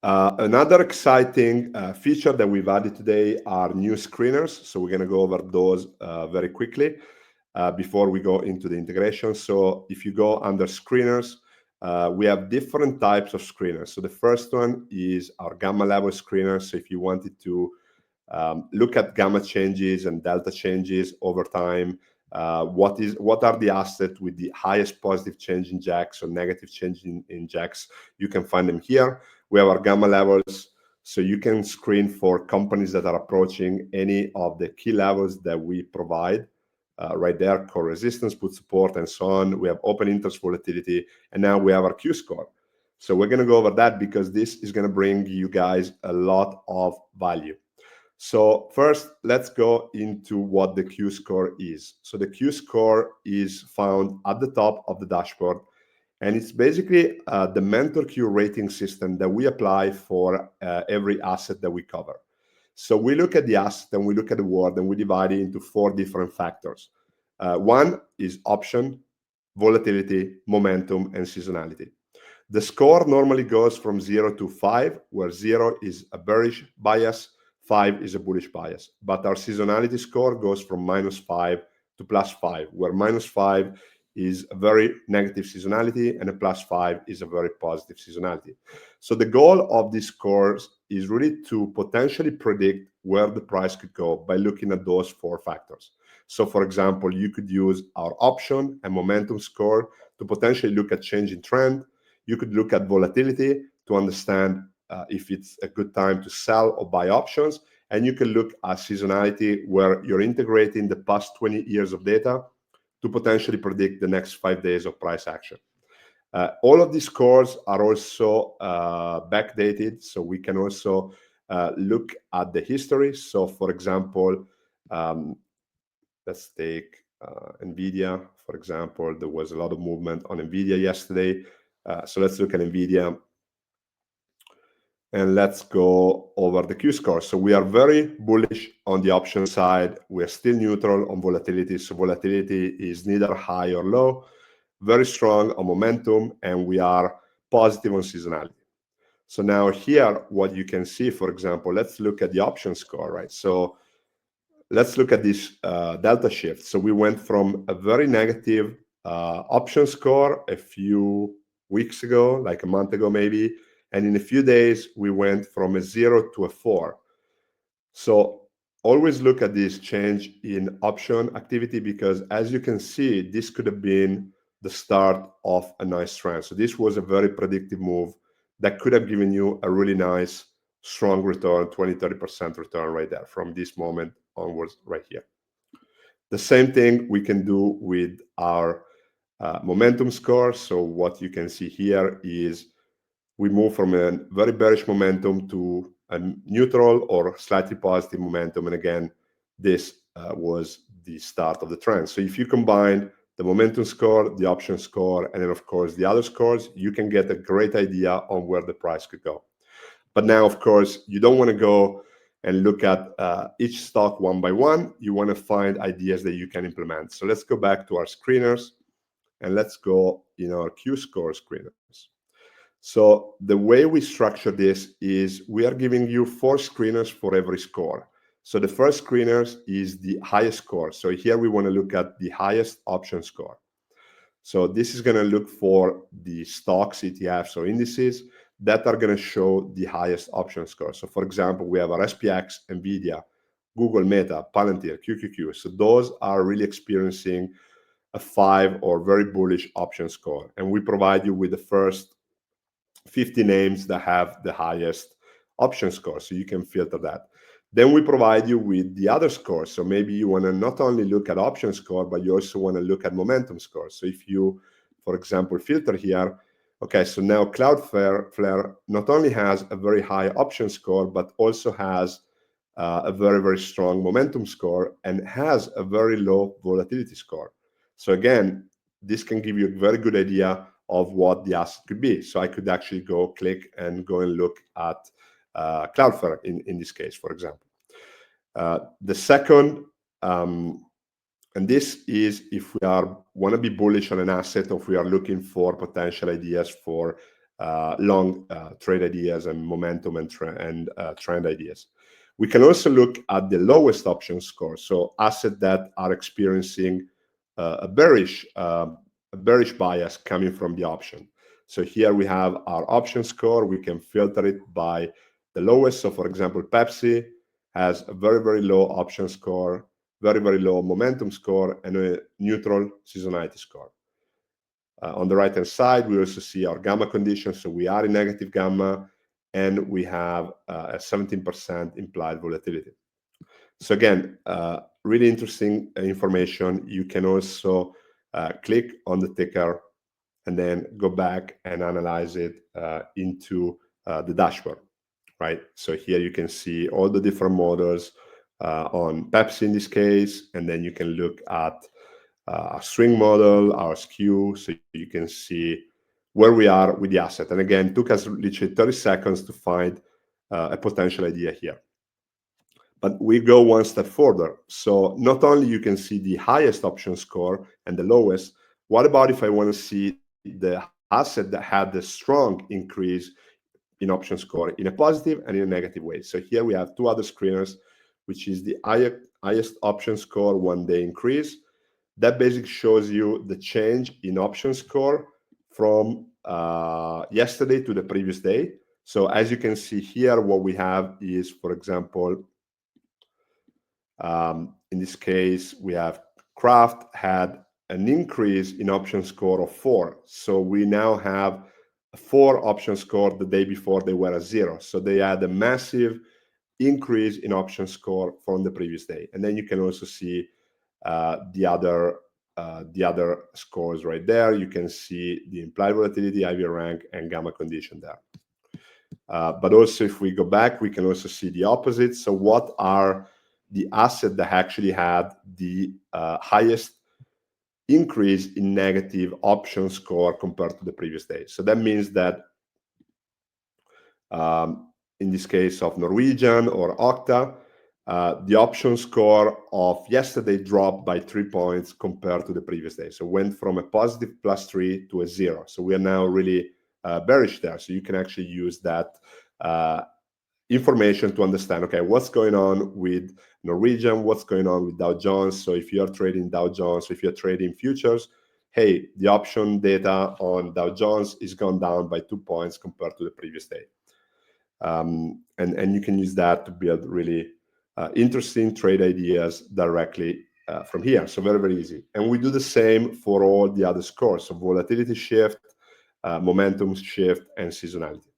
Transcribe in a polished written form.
Another exciting feature that we've added today are new screeners. So we're going to go over those very quickly before we go into the integration. So if you go under screeners, we have different types of screeners. So the first one is our gamma level screener. So if you wanted to look at gamma changes and delta changes over time, what are the assets with the highest positive change in jacks or negative change in jacks, you can find them here. We have our gamma levels, so you can screen for companies that are approaching any of the key levels that we provide right there: core resistance, put support, and so on. We have open interest volatility, and now we have our Q score. So we're going to go over that because this is going to bring you guys a lot of value. So first, let's go into what the Q score is. So the Q score is found at the top of the dashboard, and it's basically the mentor Q rating system that we apply for every asset that we cover. So we look at the asset and we look at the word and we divide it into 4 different factors. One is option, volatility, momentum, and seasonality. The score normally goes from 0 to 5, where 0 is a bearish bias, 5 is a bullish bias. But our seasonality score goes from -5 to +5, where -5 is a very negative seasonality and a +5 is a very positive seasonality. So the goal of these scores is really to potentially predict where the price could go by looking at those 4 factors. So for example, you could use our option and momentum score to potentially look at change in trend. You could look at volatility to understand if it's a good time to sell or buy options. And you can look at seasonality, where you're integrating the past 20 years of data to potentially predict the next 5 days of price action. All of these scores are also backdated, so we can also look at the history. So for example, let's take NVIDIA, for example. There was a lot of movement on NVIDIA yesterday. So let's look at NVIDIA. And let's go over the Q score. So we are very bullish on the option side. We are still neutral on volatility. So volatility is neither high or low. Very strong on momentum, and we are positive on seasonality. So now here, what you can see, for example, let's look at the option score, right? So let's look at this delta shift. So we went from a very negative option score a few weeks ago, like a month ago maybe, and in a few days, we went from a 0 to a 4. So always look at this change in option activity, because as you can see, this could have been the start of a nice trend. So this was a very predictive move that could have given you a really nice, strong return, 20-30% return right there from this moment onwards right here. The same thing we can do with our momentum score. So what you can see here is we move from a very bearish momentum to a neutral or slightly positive momentum. And again, this was the start of the trend. So if you combine the momentum score, the option score, and then of course the other scores, you can get a great idea on where the price could go. But now, of course, you don't want to go and look at each stock one by one. You want to find ideas that you can implement. So let's go back to our screeners and let's go in our Q score screeners. So the way we structure this is we are giving you 4 screeners for every score. So the first screeners is the highest score. So here we want to look at the highest option score. So this is going to look for the stocks, ETFs, or indices that are going to show the highest option score. So for example, we have our SPX, NVIDIA, Google, Meta, Palantir, QQQ. So those are really experiencing a 5 or very bullish option score. And we provide you with the first 50 names that have the highest option score, so you can filter that. Then we provide you with the other scores. So maybe you want to not only look at option score, but you also want to look at momentum score. So if you, for example, filter here, okay, so now Cloudflare not only has a very high option score, but also has a very, very strong momentum score and has a very low volatility score. So again, this can give you a very good idea of what the asset could be. So I could actually go click and go and look at Cloudflare in this case, for example. The second, and this is if we want to be bullish on an asset, or if we are looking for potential ideas for long trade ideas and momentum and trend ideas. We can also look at the lowest option score, so assets that are experiencing a bearish bias coming from the option. So here we have our option score. We can filter it by the lowest. So for example, Pepsi has a very, very low option score, very, very low momentum score, and a neutral seasonality score. On the right-hand side, we also see our gamma conditions. So we are in negative gamma, and we have a 17% implied volatility. So again, really interesting information. You can also click on the ticker and then go back and analyze it into the dashboard, right? So here you can see all the different models on Pepsi in this case, and then you can look at our swing model, our skew, so you can see where we are with the asset. And again, it took us literally 30 seconds to find a potential idea here. But we go one step further. So not only you can see the highest option score and the lowest, what about if I want to see the asset that had the strong increase in option score in a positive and in a negative way? So here we have two other screeners, which is the highest option score 1 day increase. That basically shows you the change in option score from yesterday to the previous day. So as you can see here, what we have is, for example, in this case, we have Kraft had an increase in option score of 4. So we now have a 4 option score. The day before they were a 0. So they had a massive increase in option score from the previous day. And then you can also see the other scores right there. You can see the implied volatility, IV rank, and gamma condition there. But also, if we go back, we can also see the opposite. So what are the assets that actually had the highest increase in negative option score compared to the previous day? So that means that in this case of Norwegian or Okta, the option score of yesterday dropped by 3 points compared to the previous day. So went from a positive +3 to a 0. So we are now really bearish there. So you can actually use that information to understand, okay, what's going on with Norwegian, what's going on with Dow Jones. So if you're trading Dow Jones, if you're trading futures, hey, the option data on Dow Jones is gone down by 2 points compared to the previous day. And you can use that to build really interesting trade ideas directly from here. So very, very easy. And we do the same for all the other scores. So volatility shift, momentum shift, and seasonality.